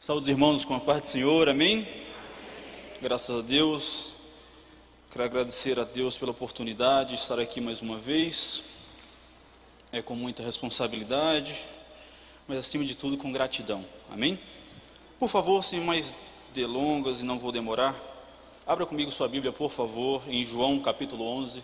Saúde os irmãos com a paz do Senhor, amém? Graças a Deus. Quero agradecer a Deus pela oportunidade de estar aqui mais uma vez. É com muita responsabilidade, mas acima de tudo com gratidão, amém? Por favor, sem mais delongas e não vou demorar, abra comigo sua Bíblia, por favor, em João capítulo 11.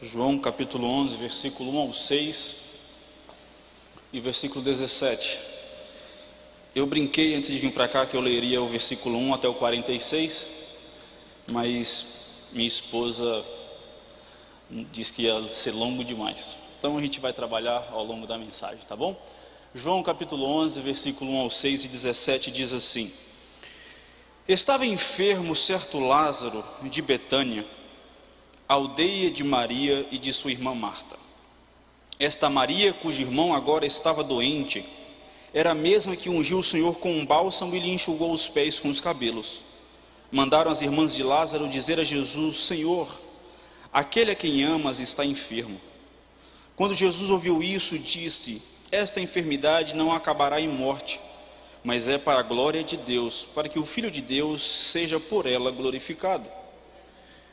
João capítulo 11, versículo 1 ao 6 e versículo 17. Eu brinquei antes de vir para cá que eu leria o versículo 1 até o 46, mas minha esposa disse que ia ser longo demais. Então a gente vai trabalhar ao longo da mensagem, tá bom? João capítulo 11, versículo 1 ao 6 e 17 diz assim: Estava enfermo certo Lázaro de Betânia, aldeia de Maria e de sua irmã Marta. Esta Maria, cujo irmão agora estava doente, era a mesma que ungiu o Senhor com um bálsamo e lhe enxugou os pés com os cabelos. Mandaram as irmãs de Lázaro dizer a Jesus: Senhor, aquele a quem amas está enfermo. Quando Jesus ouviu isso, disse: Esta enfermidade não acabará em morte, mas é para a glória de Deus, para que o Filho de Deus seja por ela glorificado.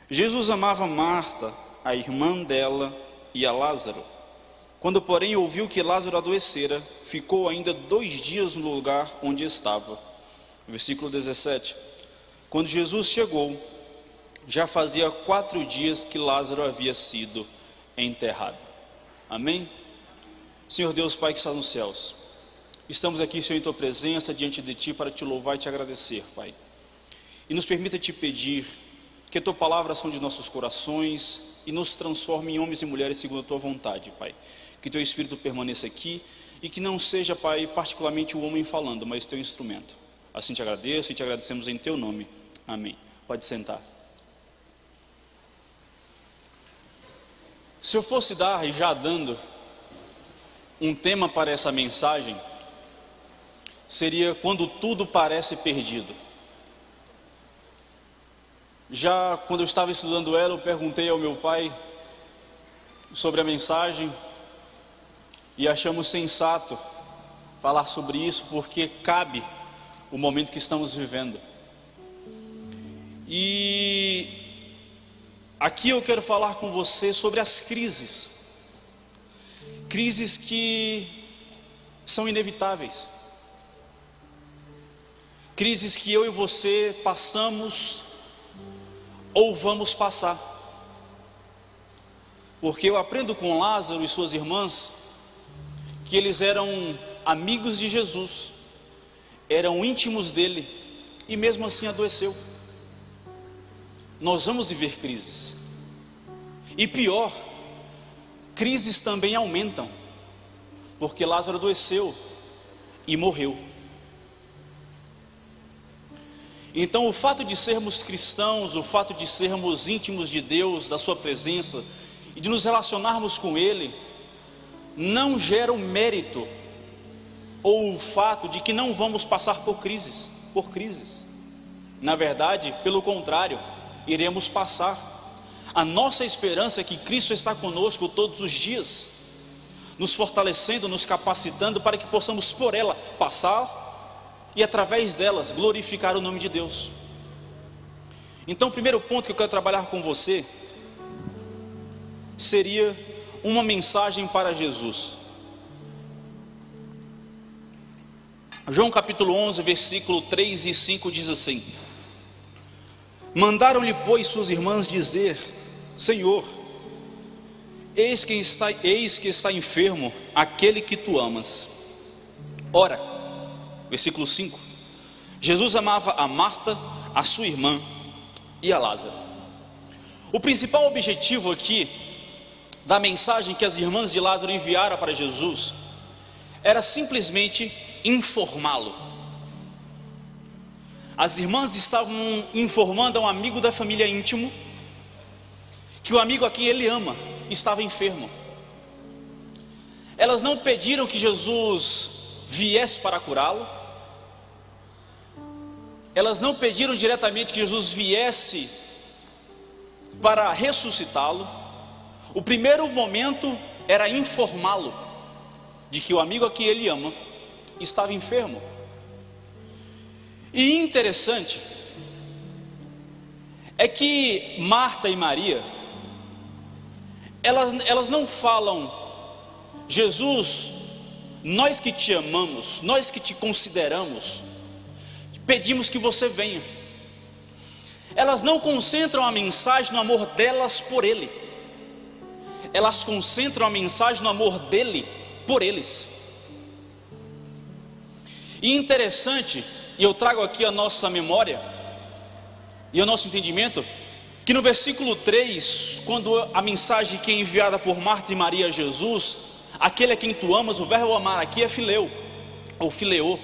Jesus amava Marta, a irmã dela, e a Lázaro. Quando, porém, ouviu que Lázaro adoecera, ficou ainda 2 dias no lugar onde estava. Versículo 17. Quando Jesus chegou, já fazia 4 dias que Lázaro havia sido enterrado. Amém? Senhor Deus, Pai que está nos céus, estamos aqui, Senhor, em Tua presença, diante de Ti, para Te louvar e Te agradecer, Pai. E nos permita Te pedir que a Tua palavra sonde nossos corações e nos transforme em homens e mulheres segundo a Tua vontade, Pai. Que Teu Espírito permaneça aqui e que não seja, Pai, particularmente o homem falando, mas Teu instrumento. Assim Te agradeço e Te agradecemos em Teu nome. Amém. Pode sentar. Se eu fosse dar, e já dando, um tema para essa mensagem, seria quando tudo parece perdido. Já quando eu estava estudando ela, eu perguntei ao meu pai sobre a mensagem e achamos sensato falar sobre isso, porque cabe o momento que estamos vivendo. E aqui eu quero falar com você sobre as crises que são inevitáveis, crises que eu e você passamos ou vamos passar, porque eu aprendo com Lázaro e suas irmãs que eles eram amigos de Jesus, eram íntimos dele, e mesmo assim adoeceu. Nós vamos viver crises, e pior, crises também aumentam, porque Lázaro adoeceu e morreu. Então o fato de sermos cristãos, o fato de sermos íntimos de Deus, da sua presença, e de nos relacionarmos com Ele, não gera o mérito, ou o fato de que não vamos passar por crises. Na verdade, pelo contrário, iremos passar. A nossa esperança é que Cristo está conosco todos os dias, nos fortalecendo, nos capacitando para que possamos por ela passar e através delas glorificar o nome de Deus. Então o primeiro ponto que eu quero trabalhar com você seria uma mensagem para Jesus. João capítulo 11, versículo 3 e 5 diz assim: Mandaram-lhe, pois, suas irmãs dizer: Senhor, eis que está enfermo aquele que tu amas. Ora, versículo 5, Jesus amava a Marta, a sua irmã e a Lázaro. O principal objetivo aqui da mensagem que as irmãs de Lázaro enviaram para Jesus era simplesmente informá-lo. As irmãs estavam informando a um amigo da família íntimo que o amigo a quem ele ama estava enfermo. Elas não pediram que Jesus viesse para curá-lo, elas não pediram diretamente que Jesus viesse para ressuscitá-lo. O primeiro momento era informá-lo de que o amigo a quem ele ama estava enfermo. E interessante é que Marta e Maria, elas não falam: Jesus, nós que te amamos, nós que te consideramos, pedimos que você venha. Elas não concentram a mensagem no amor delas por Ele, elas concentram a mensagem no amor dele por eles. E interessante, e eu trago aqui a nossa memória e o nosso entendimento, que no versículo 3, quando a mensagem que é enviada por Marta e Maria a Jesus, aquele a quem tu amas, o verbo amar aqui é fileu, ou fileô,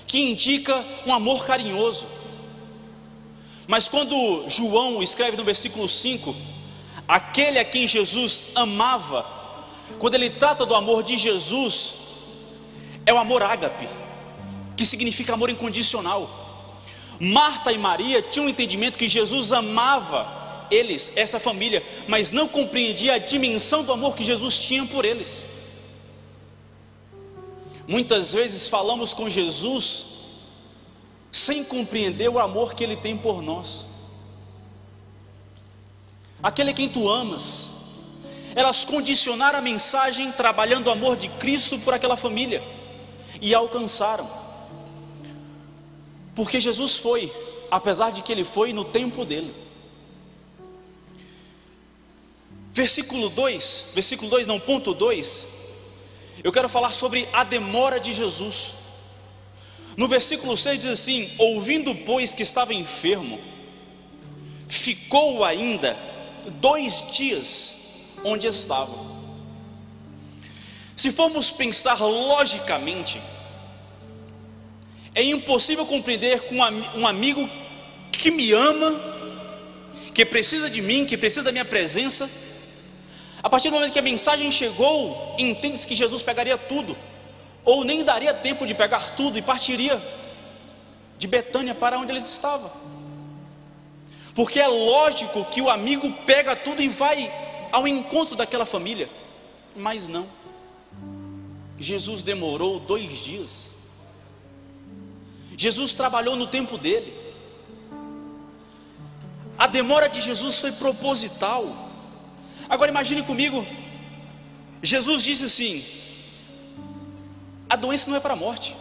que indica um amor carinhoso. Mas quando João escreve no versículo 5, aquele a quem Jesus amava, quando ele trata do amor de Jesus, é o amor ágape, que significa amor incondicional. Marta e Maria tinham um entendimento que Jesus amava eles, essa família, mas não compreendia a dimensão do amor que Jesus tinha por eles. Muitas vezes falamos com Jesus sem compreender o amor que Ele tem por nós. Aquele a quem tu amas, elas condicionaram a mensagem trabalhando o amor de Cristo por aquela família, e alcançaram, porque Jesus foi, apesar de que Ele foi no tempo dele. Ponto 2, eu quero falar sobre a demora de Jesus. No versículo 6 diz assim: ouvindo pois que estava enfermo, ficou ainda 2 dias onde estava. Se formos pensar logicamente, é impossível compreender com um amigo que me ama, que precisa de mim, que precisa da minha presença, a partir do momento que a mensagem chegou, entende-se que Jesus pegaria tudo, ou nem daria tempo de pegar tudo, e partiria de Betânia para onde eles estavam. Porque é lógico que o amigo pega tudo e vai ao encontro daquela família, mas não. Jesus demorou 2 dias. Jesus trabalhou no tempo dele. A demora de Jesus foi proposital. Agora imagine comigo, Jesus disse assim: a doença não é para a morte.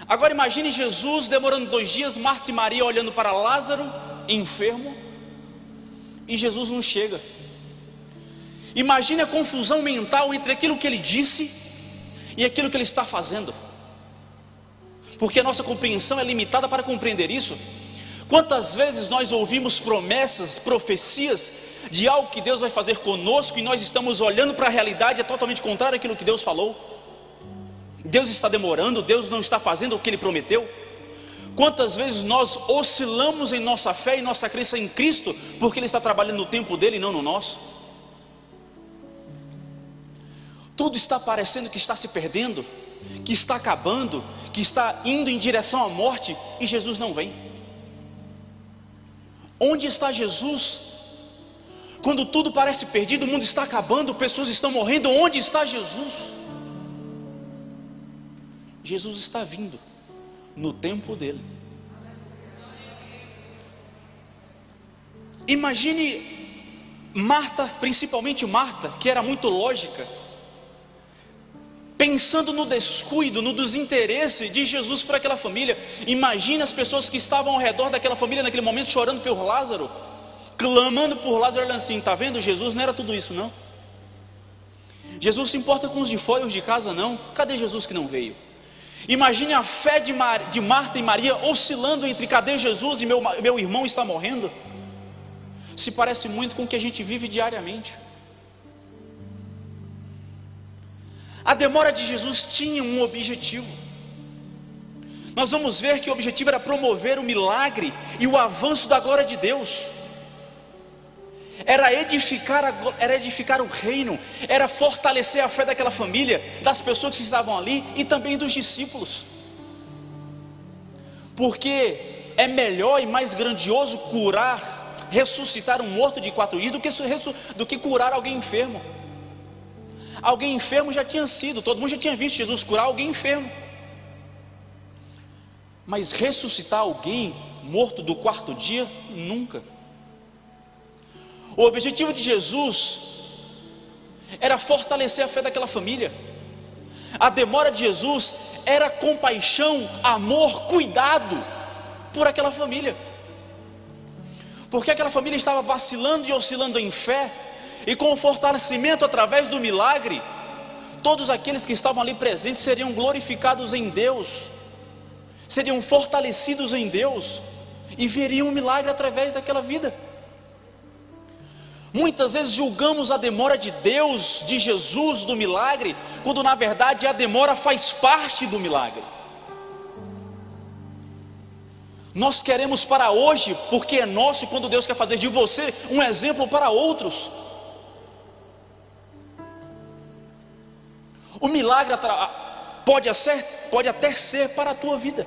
Agora imagine Jesus demorando 2 dias, Marta e Maria olhando para Lázaro, enfermo, e Jesus não chega. Imagine a confusão mental entre aquilo que ele disse e aquilo que ele está fazendo, porque a nossa compreensão é limitada para compreender isso. Quantas vezes nós ouvimos promessas, profecias de algo que Deus vai fazer conosco, e nós estamos olhando para a realidade, é totalmente contrário àquilo que Deus falou. Deus está demorando, Deus não está fazendo o que Ele prometeu. Quantas vezes nós oscilamos em nossa fé e nossa crença em Cristo, porque Ele está trabalhando no tempo dele e não no nosso. Tudo está parecendo que está se perdendo, que está acabando, que está indo em direção à morte, e Jesus não vem. Onde está Jesus? Quando tudo parece perdido, o mundo está acabando, pessoas estão morrendo, onde está Jesus? Jesus está vindo no tempo dele. Imagine Marta, principalmente Marta, que era muito lógica, pensando no descuido, no desinteresse de Jesus por aquela família. Imagine as pessoas que estavam ao redor daquela família naquele momento, chorando por Lázaro, clamando por Lázaro, olhando assim: está vendo, Jesus não era tudo isso não. Jesus se importa com os de fora e os de casa não. Cadê Jesus que não veio? Imagine a fé de Marta e Maria oscilando entre cadê Jesus e meu irmão está morrendo. Se parece muito com o que a gente vive diariamente. A demora de Jesus tinha um objetivo. Nós vamos ver que o objetivo era promover o milagre e o avanço da glória de Deus. Era edificar o reino, era fortalecer a fé daquela família, das pessoas que estavam ali e também dos discípulos. Porque é melhor e mais grandioso curar, ressuscitar um morto de 4 dias do que curar alguém enfermo. Alguém enfermo já tinha sido, todo mundo já tinha visto Jesus curar alguém enfermo. Mas ressuscitar alguém morto do 4º dia, nunca. O objetivo de Jesus era fortalecer a fé daquela família. A demora de Jesus era compaixão, amor, cuidado por aquela família. Porque aquela família estava vacilando e oscilando em fé, e com o fortalecimento através do milagre, todos aqueles que estavam ali presentes seriam glorificados em Deus, seriam fortalecidos em Deus, e veriam um milagre através daquela vida. Muitas vezes julgamos a demora de Deus, de Jesus, do milagre, quando na verdade a demora faz parte do milagre. Nós queremos para hoje, porque é nosso, quando Deus quer fazer de você um exemplo para outros. O milagre pode até ser para a tua vida,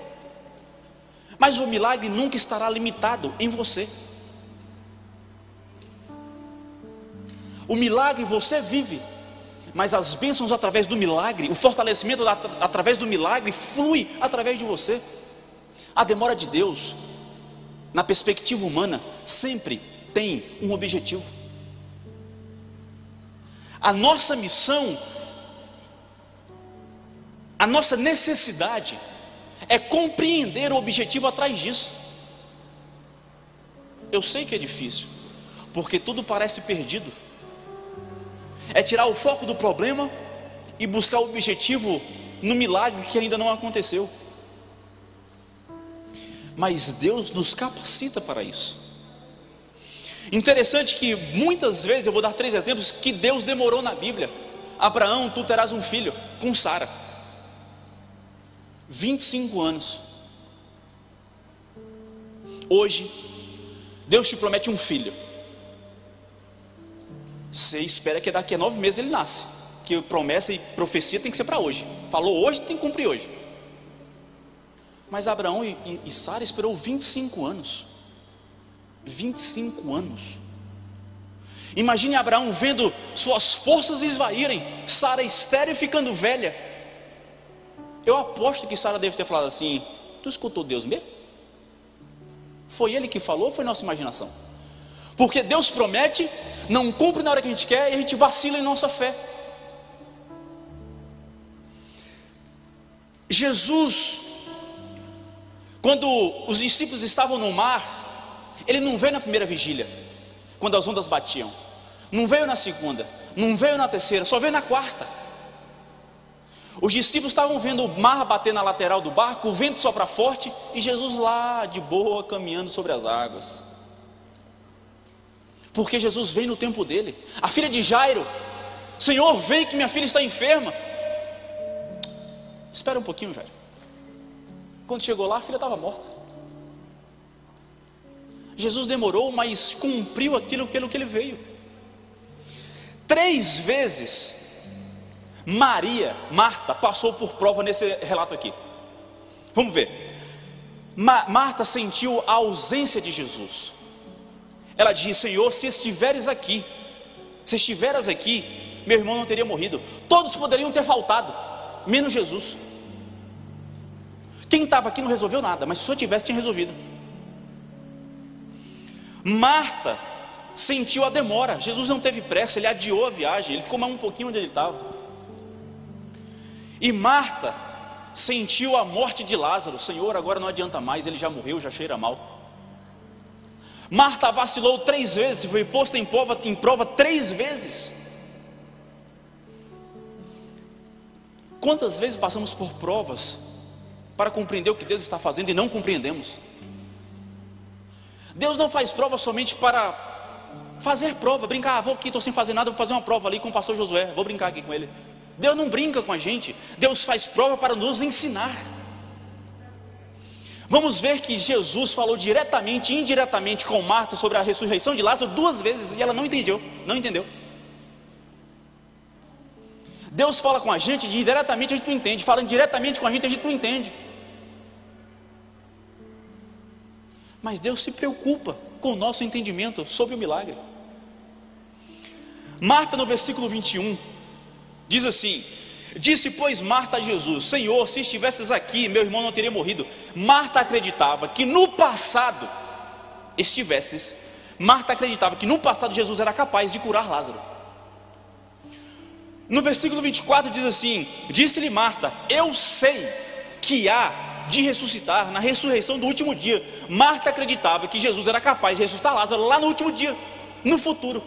mas o milagre nunca estará limitado em você. O milagre você vive, mas as bênçãos através do milagre, o fortalecimento através do milagre flui através de você. A demora de Deus, na perspectiva humana, sempre tem um objetivo. A nossa missão, a nossa necessidade é compreender o objetivo atrás disso. Eu sei que é difícil, porque tudo parece perdido. É tirar o foco do problema e buscar o objetivo no milagre que ainda não aconteceu. Mas Deus nos capacita para isso. Interessante que muitas vezes, eu vou dar 3 exemplos que Deus demorou na Bíblia. Abraão, tu terás um filho, com Sara, 25 anos. Hoje Deus te promete um filho. Você espera que daqui a 9 meses ele nasce, que promessa e profecia tem que ser para hoje. Falou hoje, tem que cumprir hoje. Mas Abraão e Sara esperou 25 anos. 25 anos. Imagine Abraão vendo suas forças esvaírem, Sara estéril e ficando velha. Eu aposto que Sara deve ter falado assim: tu escutou Deus mesmo? Foi ele que falou ou foi nossa imaginação? Porque Deus promete, não cumpre na hora que a gente quer, e a gente vacila em nossa fé. Jesus, quando os discípulos estavam no mar, ele não veio na primeira vigília, quando as ondas batiam, não veio na segunda, não veio na terceira, só veio na quarta. Os discípulos estavam vendo o mar bater na lateral do barco, o vento sopra forte, e Jesus lá de boa, caminhando sobre as águas. Porque Jesus veio no tempo dele. A filha de Jairo: Senhor, vem que minha filha está enferma. Espera um pouquinho, Jairo. Quando chegou lá, a filha estava morta. Jesus demorou, mas cumpriu aquilo pelo que ele veio. 3 vezes Marta passou por prova nesse relato aqui. Vamos ver. Marta sentiu a ausência de Jesus. Ela diz: Senhor, se estiveras aqui, meu irmão não teria morrido. Todos poderiam ter faltado, menos Jesus. Quem estava aqui não resolveu nada, mas se eu tivesse, tinha resolvido. Marta sentiu a demora. Jesus não teve pressa, ele adiou a viagem, ele ficou mais um pouquinho onde ele estava. E Marta sentiu a morte de Lázaro. Senhor, agora não adianta mais, ele já morreu, já cheira mal. Marta vacilou 3 vezes, foi posta em prova 3 vezes. Quantas vezes passamos por provas para compreender o que Deus está fazendo e não compreendemos? Deus não faz prova somente para fazer prova, brincar. Vou aqui, estou sem fazer nada, vou fazer uma prova ali com o pastor Josué, vou brincar aqui com ele. Deus não brinca com a gente. Deus faz prova para nos ensinar. Vamos ver que Jesus falou diretamente e indiretamente com Marta sobre a ressurreição de Lázaro 2 vezes, e ela não entendeu. Deus fala com a gente indiretamente, a gente não entende. Falando diretamente com a gente não entende. Mas Deus se preocupa com o nosso entendimento sobre o milagre. Marta, no versículo 21, diz assim: disse, pois, Marta a Jesus: Senhor, se estivesses aqui, meu irmão não teria morrido. Marta acreditava que no passado Jesus era capaz de curar Lázaro. No versículo 24 diz assim: disse-lhe Marta: eu sei que há de ressuscitar na ressurreição do último dia. Marta acreditava que Jesus era capaz de ressuscitar Lázaro lá no último dia, no futuro.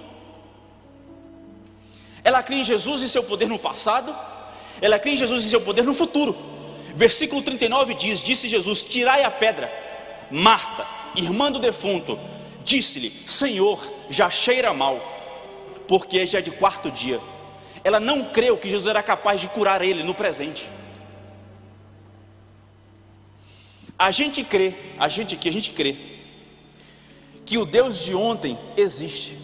Ela crê em Jesus e seu poder no passado, ela crê em Jesus e seu poder no futuro. Versículo 39 diz: disse Jesus: tirai a pedra. Marta, irmã do defunto, disse-lhe: Senhor, já cheira mal, porque já é de quarto dia. Ela não creu que Jesus era capaz de curar ele no presente. A gente crê que o Deus de ontem existe.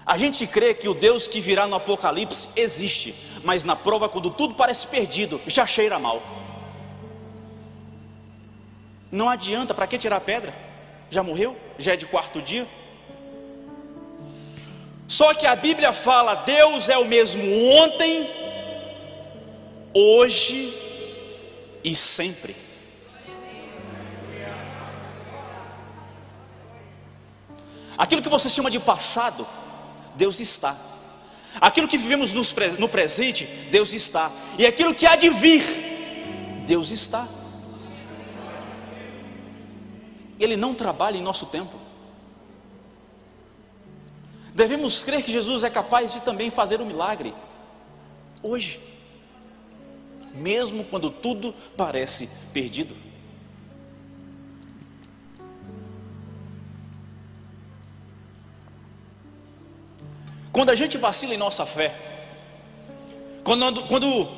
A gente crê que o Deus que virá no Apocalipse existe, mas na prova, quando tudo parece perdido, já cheira mal. Não adianta, para que tirar a pedra? Já morreu? Já é de quarto dia? Só que a Bíblia fala: Deus é o mesmo ontem, hoje e sempre. Aquilo que você chama de passado, Deus está. Aquilo que vivemos no presente, Deus está. E aquilo que há de vir, Deus está. Ele não trabalha em nosso tempo. Devemos crer que Jesus é capaz de também fazer um milagre hoje, mesmo quando tudo parece perdido. Quando a gente vacila em nossa fé, quando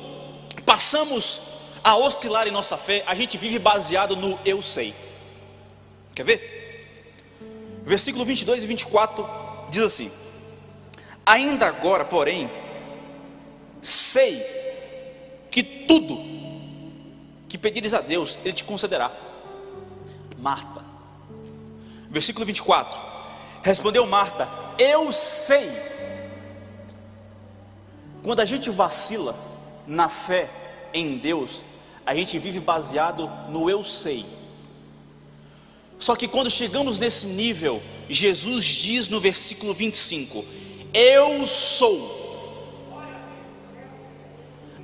passamos a oscilar em nossa fé, a gente vive baseado no eu sei. Quer ver? Versículo 22 e 24 diz assim: ainda agora, porém, sei que tudo que pedires a Deus, Ele te concederá. Marta. Versículo 24: respondeu Marta: eu sei. Quando a gente vacila na fé em Deus, a gente vive baseado no eu sei. Só que quando chegamos nesse nível, Jesus diz no versículo 25: eu sou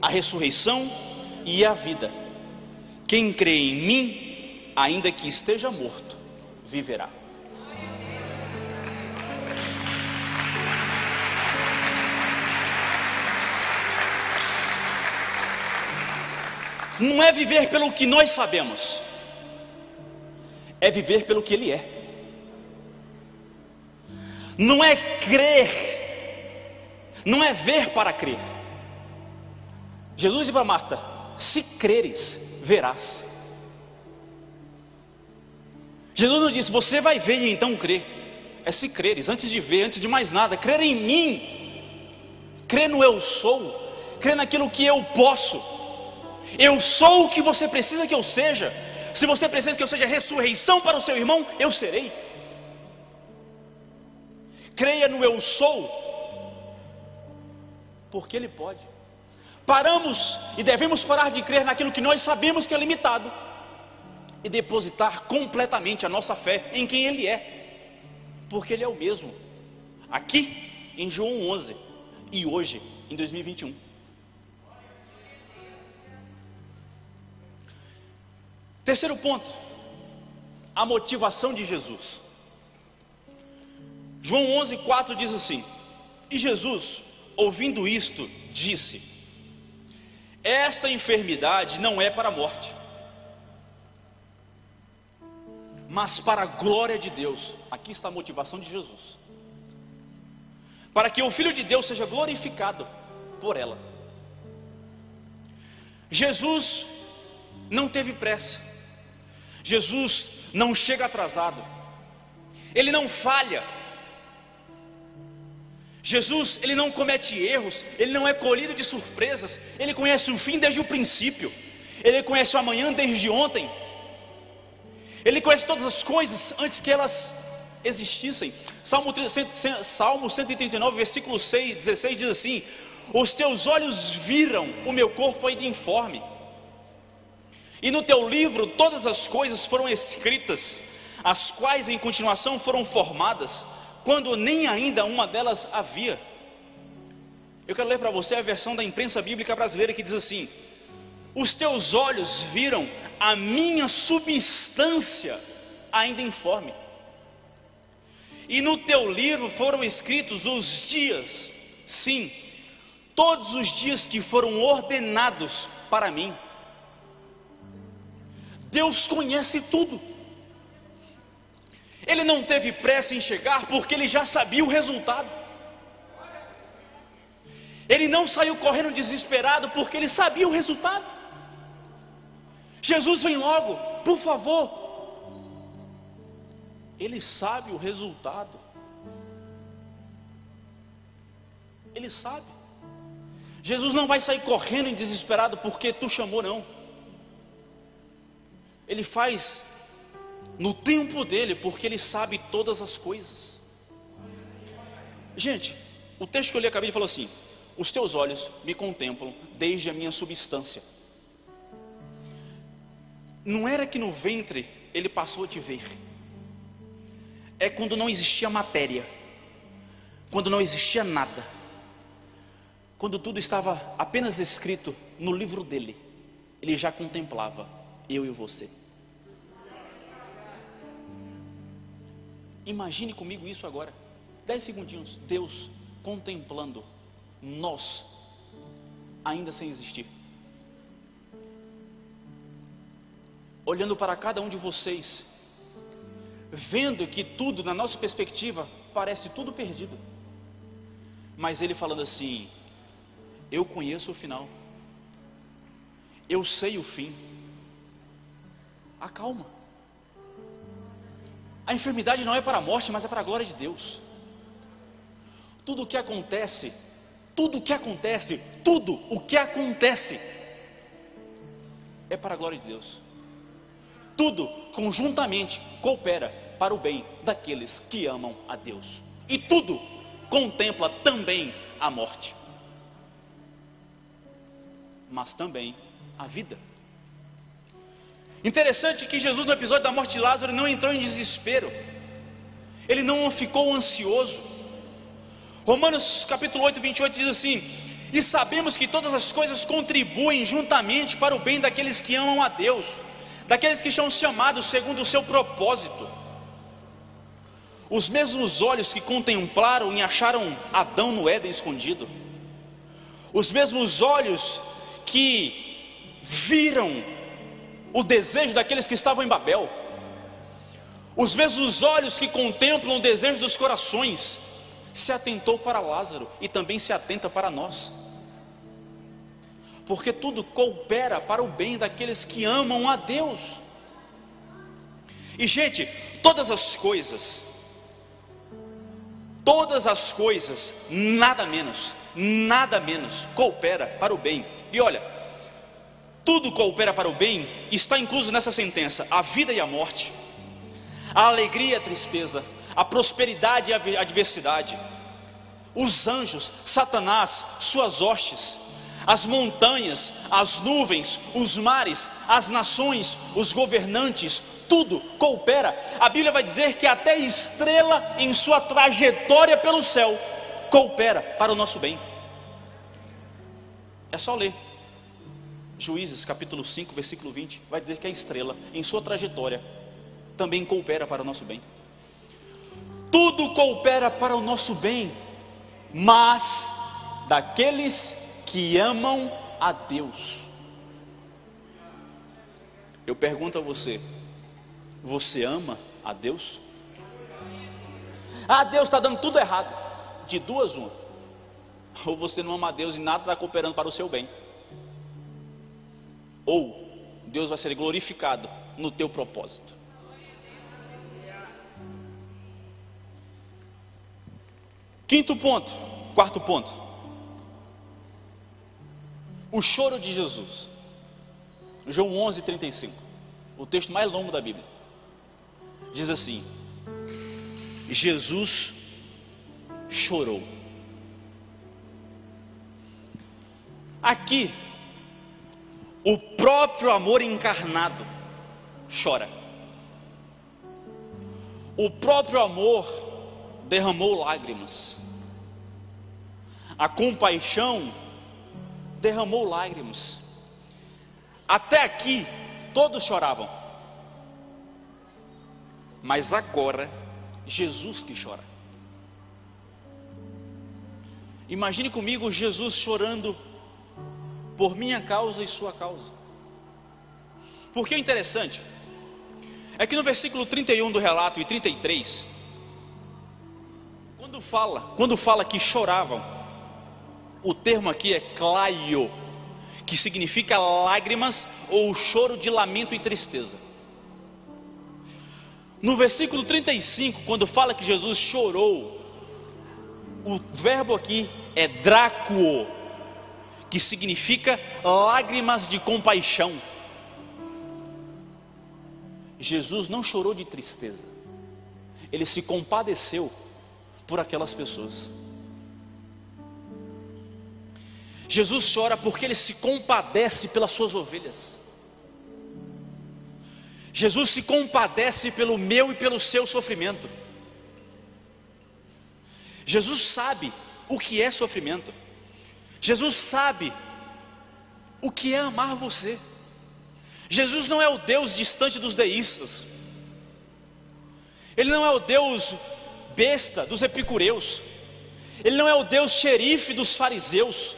a ressurreição e a vida. Quem crê em mim, ainda que esteja morto, viverá. Não é viver pelo que nós sabemos, é viver pelo que Ele é. Não é crer, não é ver para crer. Jesus disse para Marta: se creres, verás. Jesus não disse: você vai ver e então crer. É se creres, antes de ver, antes de mais nada, crer em mim, crer no eu sou, crer naquilo que eu posso. Eu sou o que você precisa que eu seja. Se você precisa que eu seja ressurreição para o seu irmão, eu serei. Creia no eu sou, porque Ele pode. Paramos e devemos parar de crer naquilo que nós sabemos que é limitado e depositar completamente a nossa fé em quem Ele é, porque Ele é o mesmo aqui em João 11 e hoje em 2021. Terceiro ponto, a motivação de Jesus. João 11:4 diz assim: e Jesus, ouvindo isto, disse: essa enfermidade não é para a morte, mas para a glória de Deus. Aqui está a motivação de Jesus: para que o Filho de Deus seja glorificado por ela. Jesus não teve pressa, Jesus não chega atrasado, Ele não falha. Jesus, Ele não comete erros, Ele não é colhido de surpresas. Ele conhece o fim desde o princípio, Ele conhece o amanhã desde ontem. Ele conhece todas as coisas antes que elas existissem. Salmo 139, versículo 16 diz assim: os teus olhos viram o meu corpo ainda informe, e no teu livro todas as coisas foram escritas, as quais em continuação foram formadas, quando nem ainda uma delas havia. Eu quero ler para você a versão da imprensa bíblica brasileira, que diz assim: os teus olhos viram a minha substância ainda informe, e no teu livro foram escritos os dias, sim, todos os dias que foram ordenados para mim. Deus conhece tudo. Ele não teve pressa em chegar, porque ele já sabia o resultado. Ele não saiu correndo desesperado, porque ele sabia o resultado. Jesus, vem logo, por favor. Ele sabe o resultado. Ele sabe. Jesus não vai sair correndo desesperado porque tu chamou, não. Ele faz no tempo dele, porque ele sabe todas as coisas. Gente, o texto que eu li acabei de falar assim: os teus olhos me contemplam desde a minha substância. Não era que no ventre ele passou a te ver. É quando não existia matéria, quando não existia nada, quando tudo estava apenas escrito no livro dele, ele já contemplava eu e você. Imagine comigo isso agora, 10 segundinhos, Deus contemplando nós, ainda sem existir, olhando para cada um de vocês, vendo que tudo, na nossa perspectiva, parece tudo perdido, mas Ele falando assim: eu conheço o final, eu sei o fim. Acalma. A enfermidade não é para a morte, mas é para a glória de Deus. Tudo o que acontece é para a glória de Deus. Tudo conjuntamente coopera para o bem daqueles que amam a Deus. E tudo contempla também a morte, mas também a vida. Interessante que Jesus, no episódio da morte de Lázaro, não entrou em desespero, ele não ficou ansioso. Romanos capítulo 8, 28 diz assim: e sabemos que todas as coisas contribuem juntamente para o bem daqueles que amam a Deus, daqueles que são chamados segundo o seu propósito. Os mesmos olhos que contemplaram e acharam Adão no Éden escondido, os mesmos olhos que viram o desejo daqueles que estavam em Babel, os mesmos olhos que contemplam o desejo dos corações, se atentou para Lázaro e também se atenta para nós, porque tudo coopera para o bem daqueles que amam a Deus. E gente, todas as coisas, nada menos, coopera para o bem. E olha, tudo coopera para o bem, está incluso nessa sentença: a vida e a morte, a alegria e a tristeza, a prosperidade e a adversidade, os anjos, Satanás, suas hostes, as montanhas, as nuvens, os mares, as nações, os governantes, tudo coopera. A Bíblia vai dizer que até estrela em sua trajetória pelo céu coopera para o nosso bem. É só ler Juízes capítulo 5, versículo 20, vai dizer que a estrela em sua trajetória também coopera para o nosso bem. Tudo coopera para o nosso bem, mas daqueles que amam a Deus. Eu pergunto a você: você ama a Deus? Ah, Deus está dando tudo errado. De duas uma: ou você não ama a Deus e nada está cooperando para o seu bem, ou Deus vai ser glorificado no teu propósito. Quarto ponto, o choro de Jesus. João 11:35, o texto mais longo da Bíblia. diz assim: Jesus chorou. Aqui, o próprio amor encarnado chora. O próprio amor derramou lágrimas. A compaixão derramou lágrimas. Até aqui todos choravam, mas agora Jesus que chora. Imagine comigo Jesus chorando por minha causa e sua causa. Porque é interessante é que no versículo 31 do relato e 33, quando fala que choravam, o termo aqui é klaio, que significa lágrimas ou choro de lamento e tristeza. No versículo 35, quando fala que Jesus chorou, o verbo aqui é dracuo, que significa lágrimas de compaixão. Jesus não chorou de tristeza, ele se compadeceu por aquelas pessoas. Jesus chora porque ele se compadece pelas suas ovelhas. Jesus se compadece pelo meu e pelo seu sofrimento. Jesus sabe o que é sofrimento. Jesus sabe o que é amar você. Jesus não é o Deus distante dos deístas. Ele não é o Deus besta dos epicureus. Ele não é o Deus xerife dos fariseus.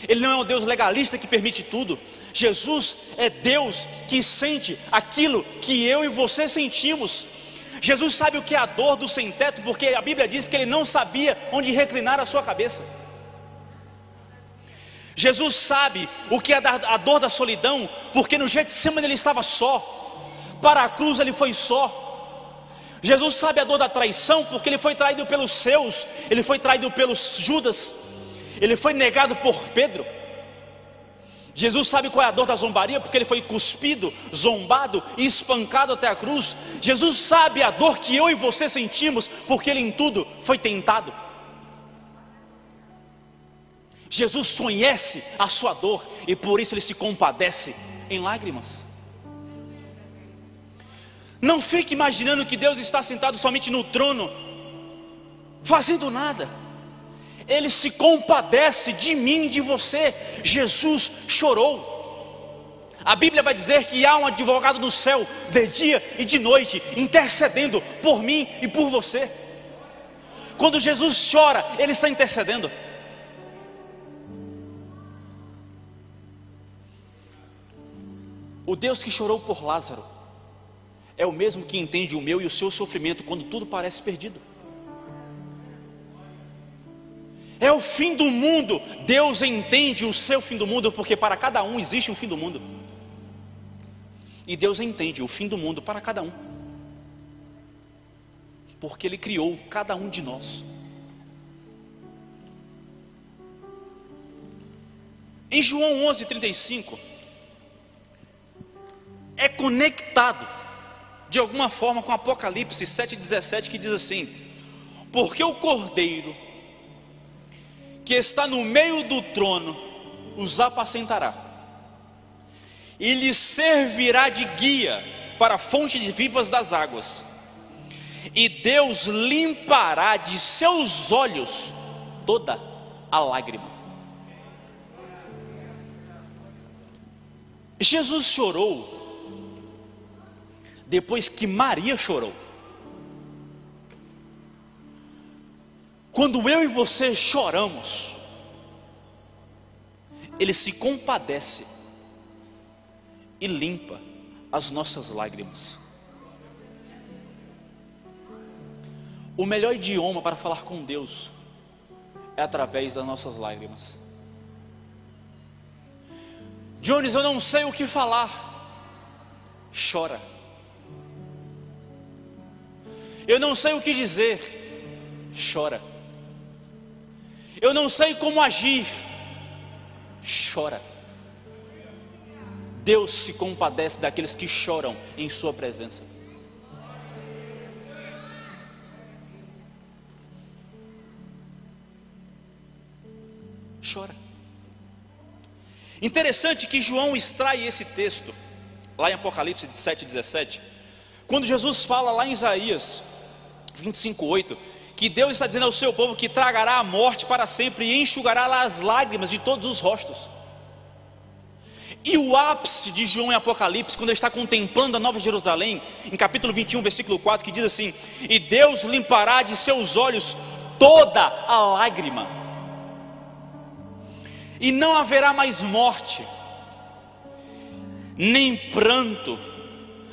Ele não é um Deus legalista que permite tudo. Jesus é Deus que sente aquilo que eu e você sentimos. Jesus sabe o que é a dor do sem-teto, porque a Bíblia diz que ele não sabia onde reclinar a sua cabeça. Jesus sabe o que é a dor da solidão, porque no Getsemane ele estava só, para a cruz ele foi só. Jesus sabe a dor da traição, porque ele foi traído pelos seus, ele foi traído pelos Judas, ele foi negado por Pedro. Jesus sabe qual é a dor da zombaria, porque ele foi cuspido, zombado e espancado até a cruz. Jesus sabe a dor que eu e você sentimos, porque ele em tudo foi tentado. Jesus conhece a sua dor e por isso ele se compadece em lágrimas. Não fique imaginando que Deus está sentado somente no trono, fazendo nada. Ele se compadece de mim e de você. Jesus chorou. A Bíblia vai dizer que há um advogado no céu, de dia e de noite, intercedendo por mim e por você. Quando Jesus chora, ele está intercedendo. O Deus que chorou por Lázaro é o mesmo que entende o meu e o seu sofrimento quando tudo parece perdido. É o fim do mundo. Deus entende o seu fim do mundo, porque para cada um existe um fim do mundo. E Deus entende o fim do mundo para cada um, porque Ele criou cada um de nós. Em João 11:35 é conectado de alguma forma com Apocalipse 7:17, que diz assim: porque o Cordeiro que está no meio do trono os apacentará, e lhes servirá de guia para a fonte vivas das águas, e Deus limpará de seus olhos toda a lágrima. Jesus chorou depois que Maria chorou. Quando eu e você choramos, Ele se compadece e limpa as nossas lágrimas. O melhor idioma para falar com Deus é através das nossas lágrimas. Jones, eu não sei o que falar. Chora. Eu não sei o que dizer. Chora. Eu não sei como agir. Chora. Deus se compadece daqueles que choram em sua presença. chora. Interessante que João extrai esse texto lá em Apocalipse 7:17, quando Jesus fala lá em Isaías 25:8, que Deus está dizendo ao seu povo que tragará a morte para sempre e enxugará as lágrimas de todos os rostos. E o ápice de João em Apocalipse, quando ele está contemplando a Nova Jerusalém, em capítulo 21, versículo 4, que diz assim: e Deus limpará de seus olhos toda a lágrima, e não haverá mais morte, nem pranto,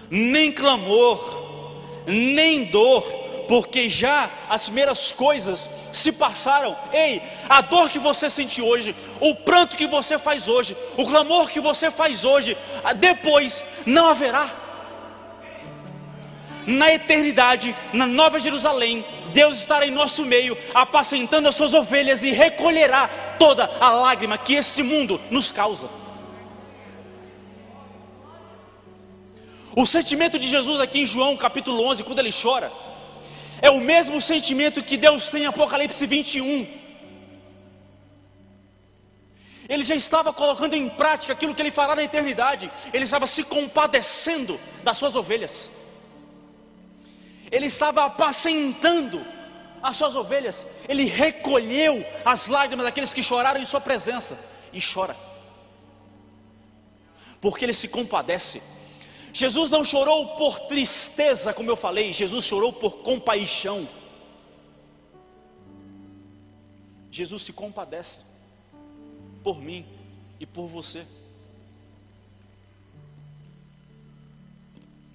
nem clamor, nem dor, porque já as primeiras coisas se passaram. Ei, a dor que você sente hoje, o pranto que você faz hoje, o clamor que você faz hoje, depois não haverá. Na eternidade, na Nova Jerusalém, Deus estará em nosso meio, apacentando as suas ovelhas, e recolherá toda a lágrima que esse mundo nos causa. O sentimento de Jesus aqui em João capítulo 11, quando ele chora, é o mesmo sentimento que Deus tem em Apocalipse 21. Ele já estava colocando em prática aquilo que ele fará na eternidade. Ele estava se compadecendo das suas ovelhas. Ele estava apacentando as suas ovelhas. Ele recolheu as lágrimas daqueles que choraram em sua presença, e chora, porque ele se compadece. Jesus não chorou por tristeza, como eu falei, Jesus chorou por compaixão. Jesus se compadece por mim e por você.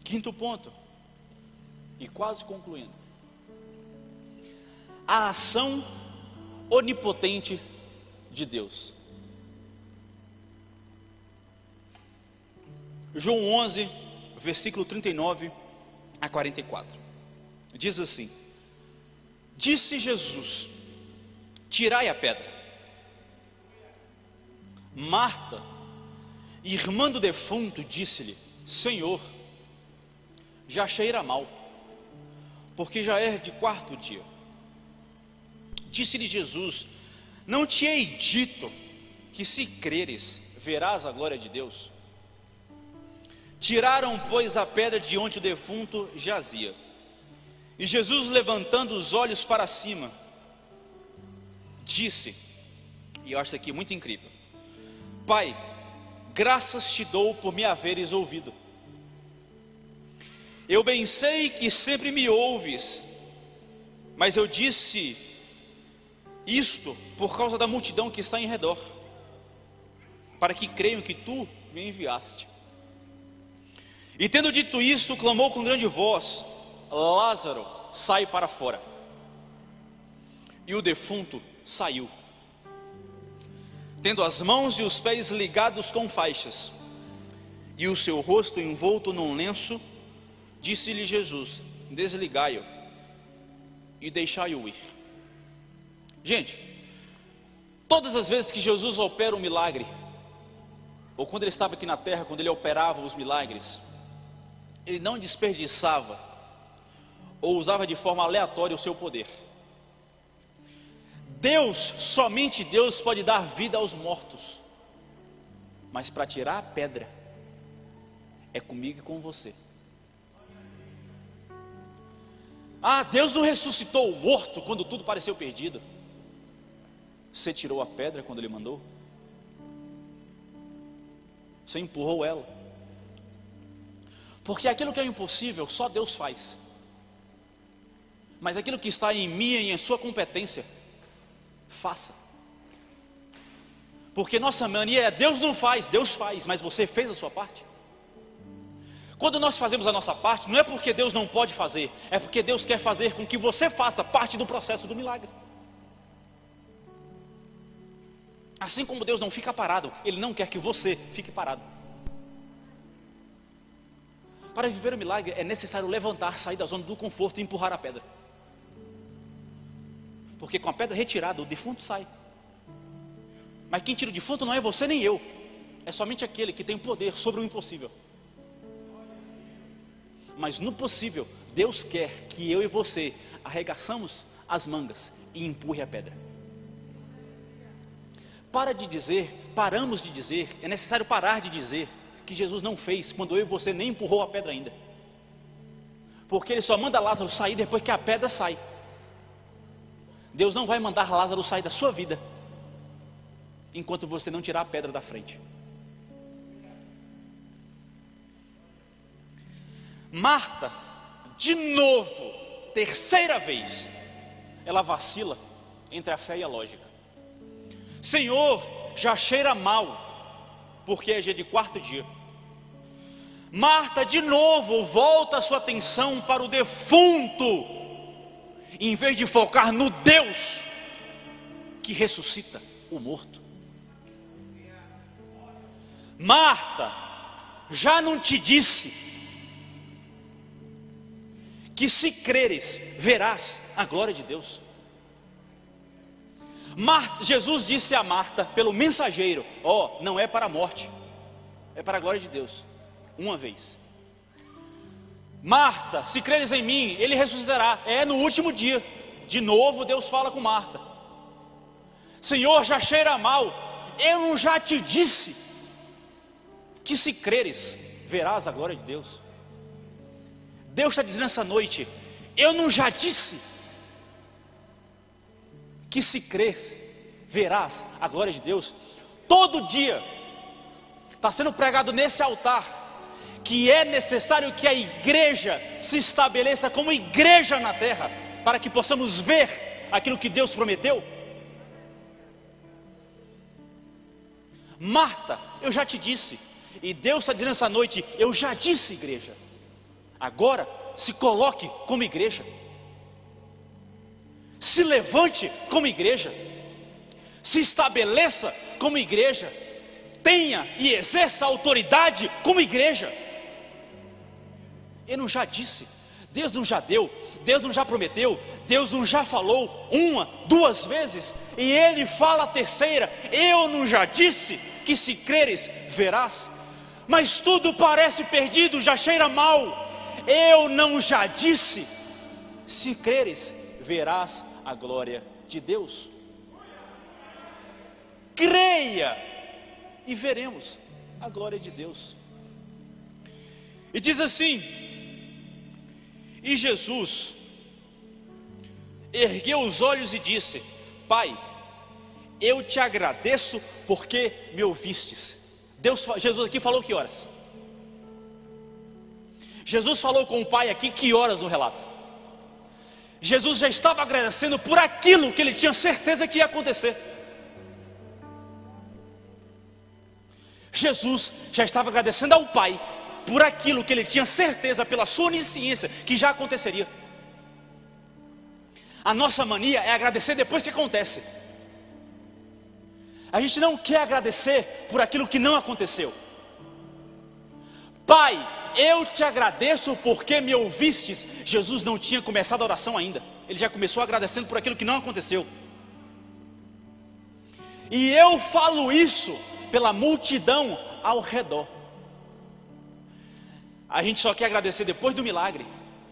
Quinto ponto, e quase concluindo: a ação onipotente de Deus. João 11, versículo 39 a 44, diz assim: disse Jesus: tirai a pedra. Marta, irmã do defunto, disse-lhe: Senhor, já cheira mal, porque já é de quarto dia. Disse-lhe Jesus: não te hei dito que, se creres, verás a glória de Deus? Tiraram, pois, a pedra de onde o defunto jazia. E Jesus, levantando os olhos para cima, disse, e eu acho isso aqui muito incrível: Pai, graças te dou por me haveres ouvido. Eu bem sei que sempre me ouves, mas eu disse isto por causa da multidão que está em redor, para que creiam que tu me enviaste. E tendo dito isso, clamou com grande voz: Lázaro, sai para fora. E o defunto saiu, tendo as mãos e os pés ligados com faixas, e o seu rosto envolto num lenço. Disse-lhe Jesus: desligai-o e deixai-o ir. Gente, todas as vezes que Jesus opera um milagre, ou quando ele estava aqui na terra, quando ele operava os milagres, ele não desperdiçava ou usava de forma aleatória o seu poder. Deus, somente Deus pode dar vida aos mortos, mas para tirar a pedra é comigo e com você. Ah, Deus não ressuscitou o morto quando tudo pareceu perdido. Você tirou a pedra quando Ele mandou? Você empurrou ela? Porque aquilo que é impossível, só Deus faz. Mas aquilo que está em mim e em sua competência, faça. Porque nossa mania é: Deus não faz, Deus faz. Mas você fez a sua parte? Quando nós fazemos a nossa parte, não é porque Deus não pode fazer, é porque Deus quer fazer com que você faça parte do processo do milagre. Assim como Deus não fica parado, Ele não quer que você fique parado. Para viver o milagre é necessário levantar, sair da zona do conforto e empurrar a pedra. Porque com a pedra retirada, o defunto sai. Mas quem tira o defunto não é você nem eu, é somente aquele que tem o poder sobre o impossível. Mas no possível, Deus quer que eu e você arregaçamos as mangas e empurre a pedra. paramos de dizer, é necessário parar de dizer que Jesus não fez quando eu e você nem empurrou a pedra ainda. Porque Ele só manda Lázaro sair depois que a pedra sai. Deus não vai mandar Lázaro sair da sua vida enquanto você não tirar a pedra da frente. Marta, de novo, terceira vez, ela vacila entre a fé e a lógica. Senhor, já cheira mal, porque é dia de quarto dia. Marta de novo volta a sua atenção para o defunto, em vez de focar no Deus que ressuscita o morto. Marta, já não te disse que se creres, verás a glória de Deus? Jesus disse a Marta, pelo mensageiro: não é para a morte, é para a glória de Deus. Uma vez. Marta, se creres em mim, Ele ressuscitará. É no último dia. De novo Deus fala com Marta: Senhor, já cheira mal, eu não já te disse que se creres, verás a glória de Deus? Deus está dizendo essa noite: eu não já disse que se creres, verás a glória de Deus? Todo dia está sendo pregado nesse altar que é necessário que a igreja se estabeleça como igreja na terra, para que possamos ver aquilo que Deus prometeu. Marta, eu já te disse. E Deus está dizendo essa noite: eu já disse, igreja. Agora se coloque como igreja, se levante como igreja, se estabeleça como igreja, tenha e exerça autoridade como igreja. Ele não já disse, Deus não já deu, Deus não já prometeu, Deus não já falou uma, duas vezes, e Ele fala a terceira: eu não já disse que se creres, verás? Mas tudo parece perdido, já cheira mal. Eu não já disse, se creres, verás a glória de Deus? Creia e veremos a glória de Deus. E diz assim: e Jesus ergueu os olhos e disse: Pai, eu te agradeço porque me ouvistes. Jesus aqui falou que horas? Jesus falou com o Pai aqui que horas no relato? Jesus já estava agradecendo por aquilo que ele tinha certeza que ia acontecer. Jesus já estava agradecendo ao Pai por aquilo que ele tinha certeza, pela sua onisciência, que já aconteceria. A nossa mania é agradecer depois que acontece. A gente não quer agradecer por aquilo que não aconteceu. Pai, eu te agradeço porque me ouvistes. Jesus não tinha começado a oração ainda, ele já começou agradecendo por aquilo que não aconteceu. E eu falo isso pela multidão ao redor. A gente só quer agradecer depois do milagre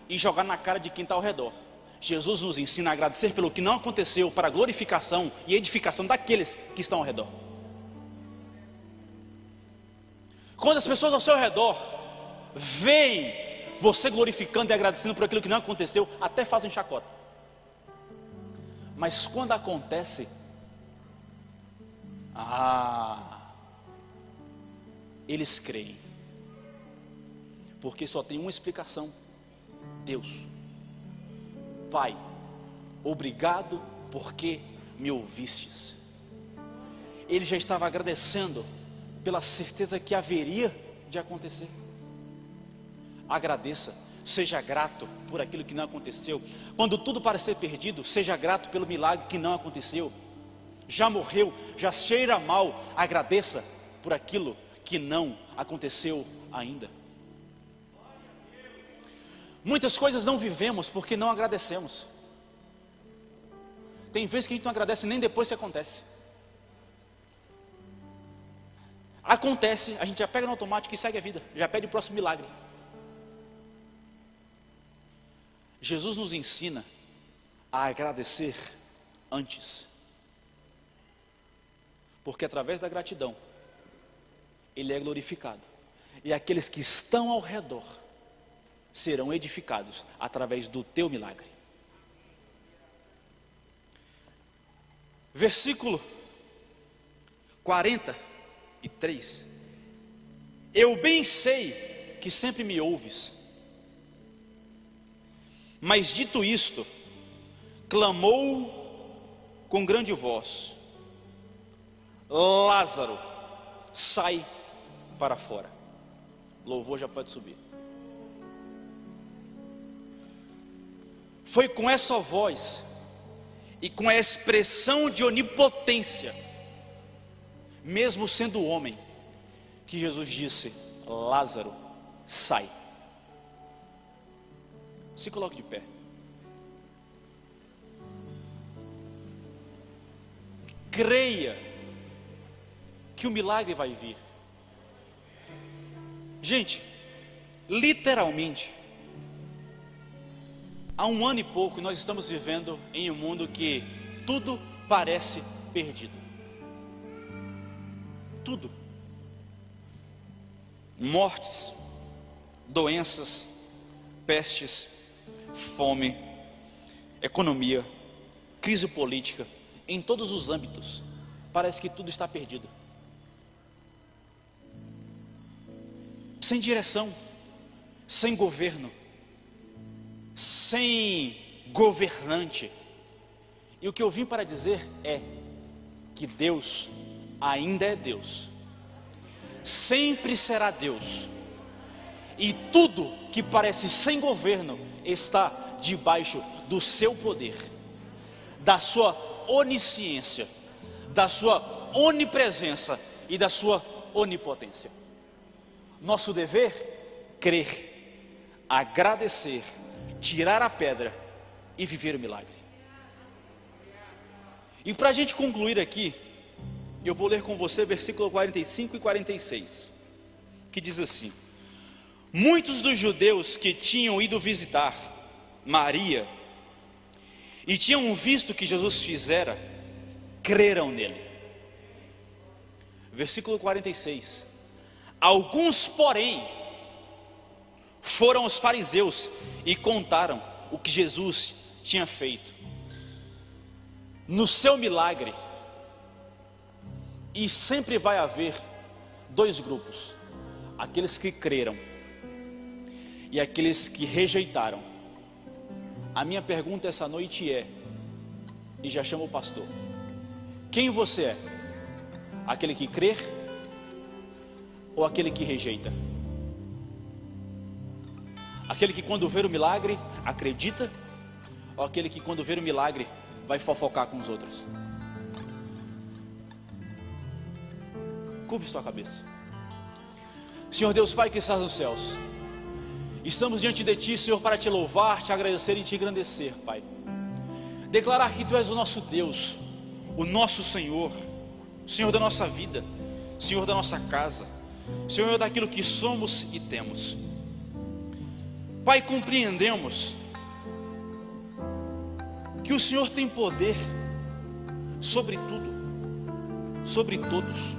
e jogar na cara de quem está ao redor. Jesus nos ensina a agradecer pelo que não aconteceu, para a glorificação e edificação daqueles que estão ao redor. Quando as pessoas ao seu redor veem você glorificando e agradecendo por aquilo que não aconteceu, até fazem chacota. Mas quando acontece, eles creem. Porque só tem uma explicação: Deus. Pai, obrigado porque me ouvistes. Ele já estava agradecendo pela certeza que haveria de acontecer. Agradeça, seja grato por aquilo que não aconteceu. Quando tudo parecer perdido, seja grato pelo milagre que não aconteceu. Já morreu, já cheira mal, agradeça por aquilo que não aconteceu ainda. Muitas coisas não vivemos porque não agradecemos. Tem vezes que a gente não agradece nem depois que acontece. Acontece, a gente já pega no automático e segue a vida, já pede o próximo milagre. Jesus nos ensina a agradecer antes. porque através da gratidão Ele é glorificado, e aqueles que estão ao redor serão edificados através do teu milagre. Versículo 43: eu bem sei que sempre me ouves, mas dito isto, clamou com grande voz: Lázaro, sai para fora. Louvor já pode subir. Foi com essa voz e com a expressão de onipotência, mesmo sendo homem, que Jesus disse: Lázaro, sai. Se coloque de pé. Creia que o milagre vai vir. Gente, literalmente, há 1 ano e pouco nós estamos vivendo em um mundo que tudo parece perdido. Tudo. Mortes, doenças, pestes, fome, economia, crise política, em todos os âmbitos, parece que tudo está perdido. Sem direção, sem governo, sem governante. E o que eu vim para dizer é que Deus ainda é Deus, sempre será Deus, e tudo que parece sem governo está debaixo do seu poder, da sua onisciência, da sua onipresença e da sua onipotência. Nosso dever, crer, agradecer, tirar a pedra e viver o milagre. E para a gente concluir aqui, eu vou ler com você versículo 45 e 46, que diz assim: muitos dos judeus que tinham ido visitar Maria e tinham visto o que Jesus fizera, creram nele. Versículo 46: alguns, porém, foram aos fariseus e contaram o que Jesus tinha feito no seu milagre. E sempre vai haver dois grupos: aqueles que creram e aqueles que rejeitaram. A minha pergunta essa noite é, e já chamo o pastor: quem você é? Aquele que crê ou aquele que rejeita? Aquele que quando vê o milagre acredita, ou aquele que quando vê o milagre vai fofocar com os outros? Curve sua cabeça. Senhor Deus Pai que estás nos céus, estamos diante de Ti, Senhor, para Te louvar, Te agradecer e Te engrandecer, Pai. Declarar que Tu és o nosso Deus, o nosso Senhor, Senhor da nossa vida, Senhor da nossa casa, Senhor daquilo que somos e temos. Pai, compreendemos que o Senhor tem poder sobre tudo, sobre todos,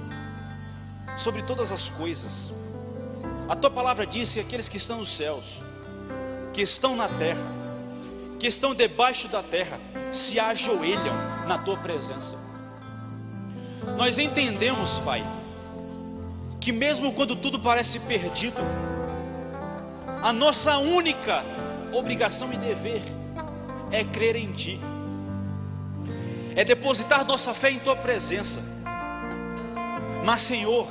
sobre todas as coisas. A Tua palavra diz que aqueles que estão nos céus, que estão na terra, que estão debaixo da terra, se ajoelham na Tua presença. Nós entendemos, Pai, que mesmo quando tudo parece perdido, a nossa única obrigação e dever é crer em Ti, é depositar nossa fé em Tua presença. Mas, Senhor,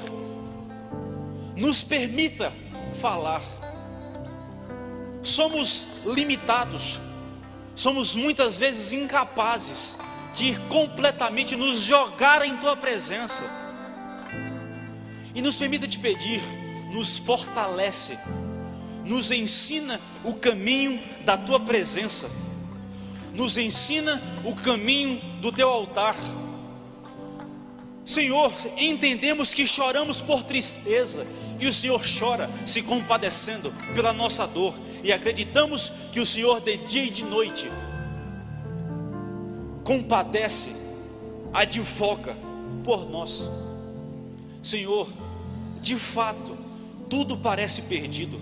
nos permita falar. Somos limitados, somos muitas vezes incapazes de ir completamente nos jogar em Tua presença. E nos permita Te pedir, nos fortalece, nos ensina o caminho da Tua presença, nos ensina o caminho do Teu altar. Senhor, entendemos que choramos por tristeza, e o Senhor chora se compadecendo pela nossa dor, e acreditamos que o Senhor de dia e de noite compadece, advoga por nós. Senhor, de fato, tudo parece perdido.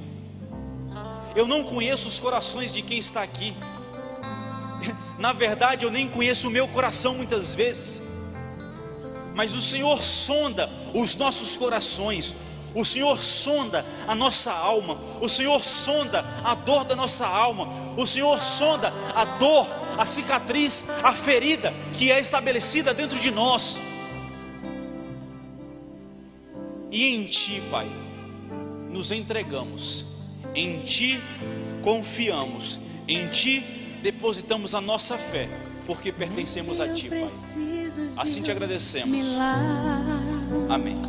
Eu não conheço os corações de quem está aqui. Na verdade, eu nem conheço o meu coração muitas vezes. Mas o Senhor sonda os nossos corações. O Senhor sonda a nossa alma. O Senhor sonda a dor da nossa alma. O Senhor sonda a dor, a cicatriz, a ferida que é estabelecida dentro de nós. E em Ti, Pai, nos entregamos. Em Ti confiamos. Em Ti depositamos a nossa fé, porque pertencemos a Ti, Pai. Assim te agradecemos. Amém.